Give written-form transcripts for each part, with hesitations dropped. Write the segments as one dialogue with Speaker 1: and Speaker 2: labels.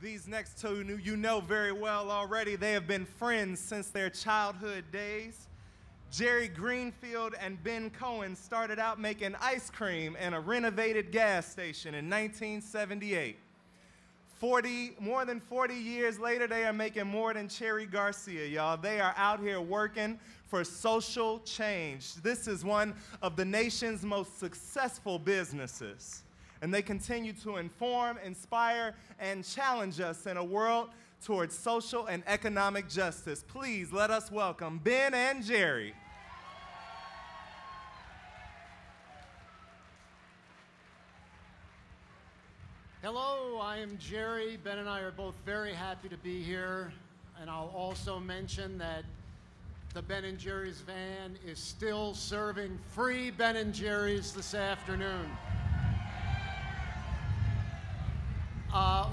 Speaker 1: These next two you know very well already. They have been friends since their childhood days. Jerry Greenfield and Ben Cohen started out making ice cream in a renovated gas station in 1978. More than 40 years later, they are making more than Cherry Garcia, y'all. They are out here working for social change. This is one of the nation's most successful businesses. And they continue to inform, inspire, and challenge us in a world towards social and economic justice. Please let us welcome Ben and Jerry.
Speaker 2: Hello, I am Jerry. Ben and I are both very happy to be here. And I'll also mention that the Ben & Jerry's van is still serving free Ben & Jerry's this afternoon.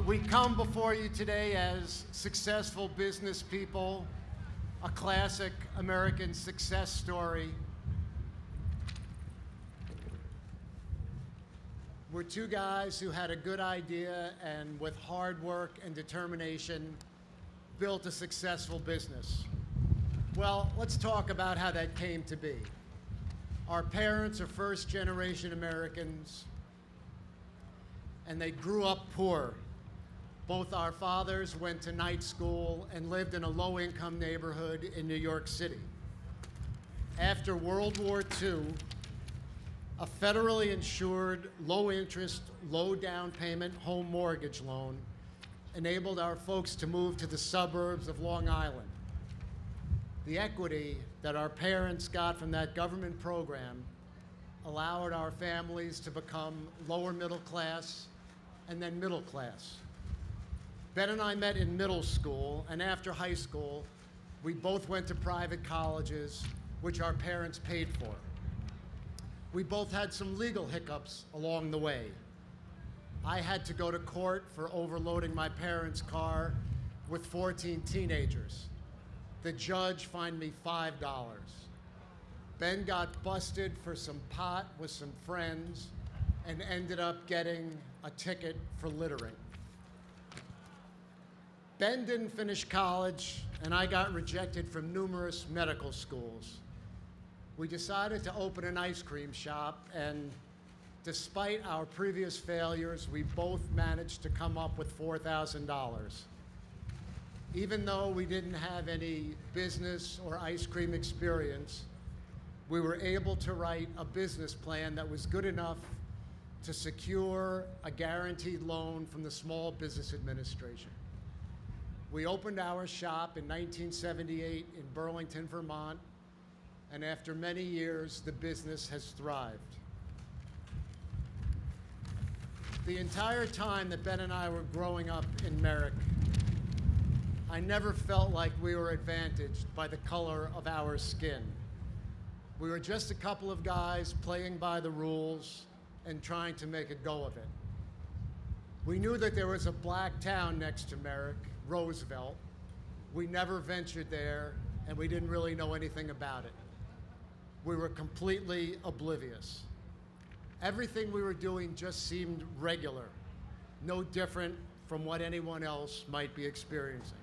Speaker 2: We come before you today as successful business people, a classic American success story. We're two guys who had a good idea and with hard work and determination built a successful business. Well, let's talk about how that came to be. Our parents are first-generation Americans, and they grew up poor. Both our fathers went to night school and lived in a low-income neighborhood in New York City. After World War II, a federally insured, low-interest, low-down payment home mortgage loan enabled our folks to move to the suburbs of Long Island. The equity that our parents got from that government program allowed our families to become lower middle class and then middle class. Ben and I met in middle school, and after high school, we both went to private colleges, which our parents paid for. We both had some legal hiccups along the way. I had to go to court for overloading my parents' car with 14 teenagers. The judge fined me $5. Ben got busted for some pot with some friends and ended up getting a ticket for littering. Ben didn't finish college, and I got rejected from numerous medical schools. We decided to open an ice cream shop, and despite our previous failures, we both managed to come up with $4,000. Even though we didn't have any business or ice cream experience, we were able to write a business plan that was good enough to secure a guaranteed loan from the Small Business Administration. We opened our shop in 1978 in Burlington, Vermont, and after many years, the business has thrived. The entire time that Ben and I were growing up in Merrick, I never felt like we were advantaged by the color of our skin. We were just a couple of guys playing by the rules and trying to make a go of it. We knew that there was a black town next to Merrick, Roosevelt. We never ventured there, and we didn't really know anything about it. We were completely oblivious. Everything we were doing just seemed regular, no different from what anyone else might be experiencing.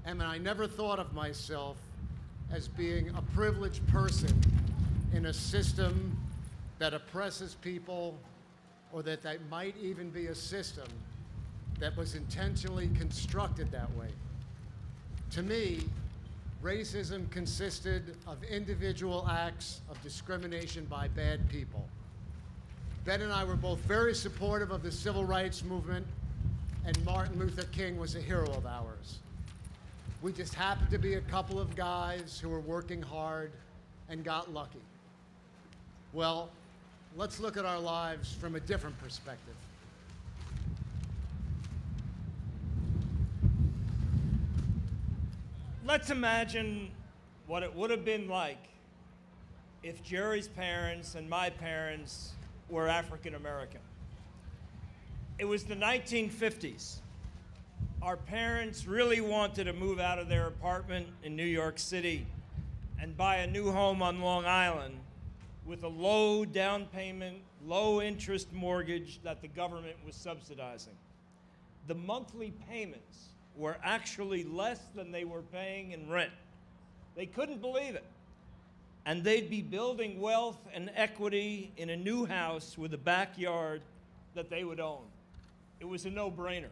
Speaker 2: And I never thought of myself as being a privileged person in a system that oppresses people, or that might even be a system that was intentionally constructed that way. To me, racism consisted of individual acts of discrimination by bad people. Ben and I were both very supportive of the civil rights movement, and Martin Luther King was a hero of ours. We just happened to be a couple of guys who were working hard and got lucky. Well, let's look at our lives from a different perspective.
Speaker 3: Let's imagine what it would have been like if Jerry's parents and my parents were African American. It was the 1950s. Our parents really wanted to move out of their apartment in New York City and buy a new home on Long Island with a low down payment, low interest mortgage that the government was subsidizing. the monthly payments were actually less than they were paying in rent. They couldn't believe it. And they'd be building wealth and equity in a new house with a backyard that they would own. It was a no-brainer.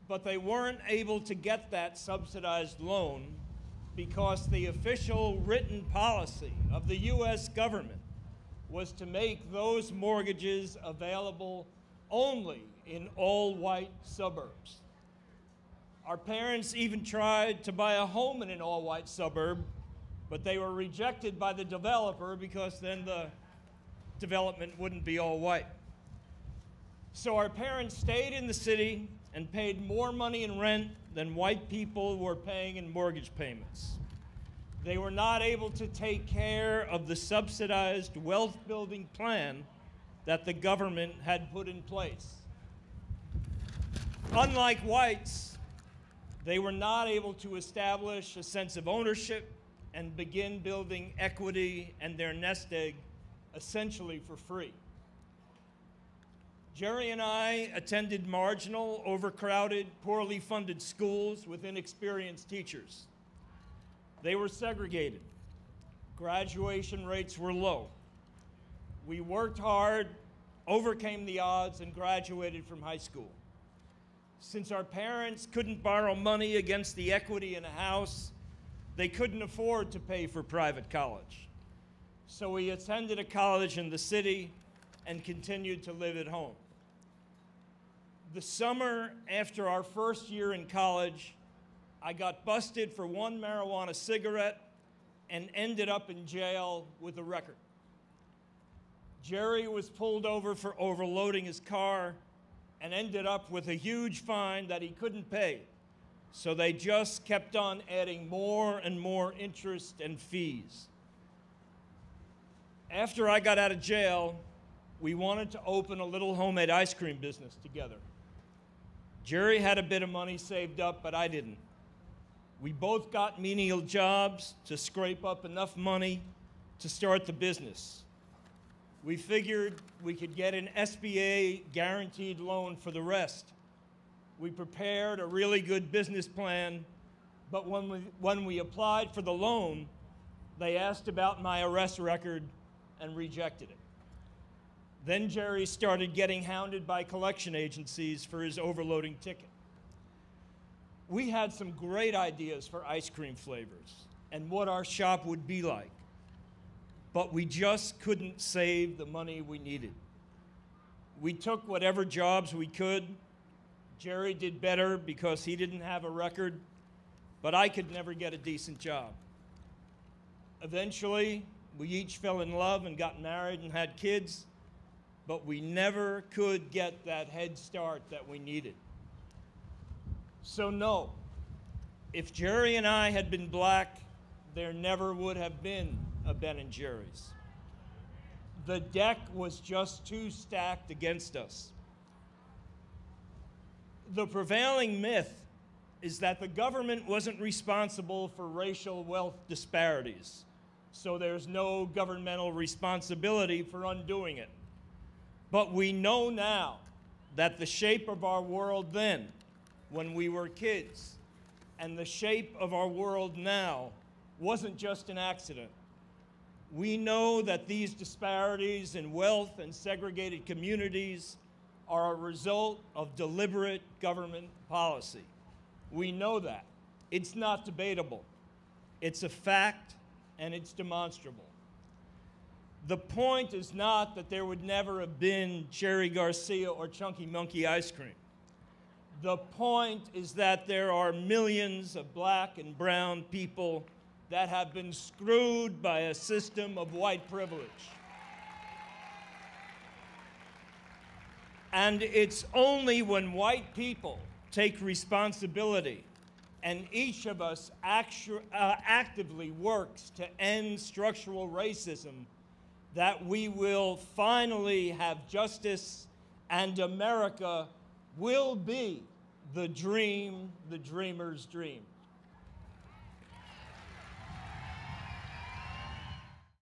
Speaker 3: But they weren't able to get that subsidized loan because the official written policy of the U.S. government was to make those mortgages available only in all-white suburbs. Our parents even tried to buy a home in an all-white suburb, but they were rejected by the developer because then the development wouldn't be all white. So our parents stayed in the city and paid more money in rent than white people were paying in mortgage payments. They were not able to take care of the subsidized wealth-building plan that the government had put in place. Unlike whites, they were not able to establish a sense of ownership and begin building equity and their nest egg essentially for free. Jerry and I attended marginal, overcrowded, poorly funded schools with inexperienced teachers. They were segregated. Graduation rates were low. We worked hard, overcame the odds, and graduated from high school. Since our parents couldn't borrow money against the equity in a house, they couldn't afford to pay for private college. So we attended a college in the city and continued to live at home. The summer after our first year in college, I got busted for one marijuana cigarette and ended up in jail with a record. Jerry was pulled over for overloading his car and ended up with a huge fine that he couldn't pay. So they just kept on adding more and more interest and fees. After I got out of jail, we wanted to open a little homemade ice cream business together. Jerry had a bit of money saved up, but I didn't. We both got menial jobs to scrape up enough money to start the business. We figured we could get an SBA guaranteed loan for the rest. We prepared a really good business plan, but when we applied for the loan, they asked about my arrest record and rejected it. Then Jerry started getting hounded by collection agencies for his overloading ticket. We had some great ideas for ice cream flavors and what our shop would be like, but we just couldn't save the money we needed. We took whatever jobs we could. Jerry did better because he didn't have a record, but I could never get a decent job. Eventually, we each fell in love and got married and had kids, but we never could get that head start that we needed. So no, if Jerry and I had been black, there never would have been a Ben and Jerry's. The deck was just too stacked against us. The prevailing myth is that the government wasn't responsible for racial wealth disparities, so there's no governmental responsibility for undoing it. But we know now that the shape of our world then, when we were kids, and the shape of our world now wasn't just an accident. We know that these disparities in wealth and segregated communities are a result of deliberate government policy. We know that. It's not debatable. It's a fact, and it's demonstrable. The point is not that there would never have been Cherry Garcia or Chunky Monkey ice cream. The point is that there are millions of black and brown people that have been screwed by a system of white privilege. And it's only when white people take responsibility and each of us actively works to end structural racism that we will finally have justice and America will be the dream, the dreamer's dream.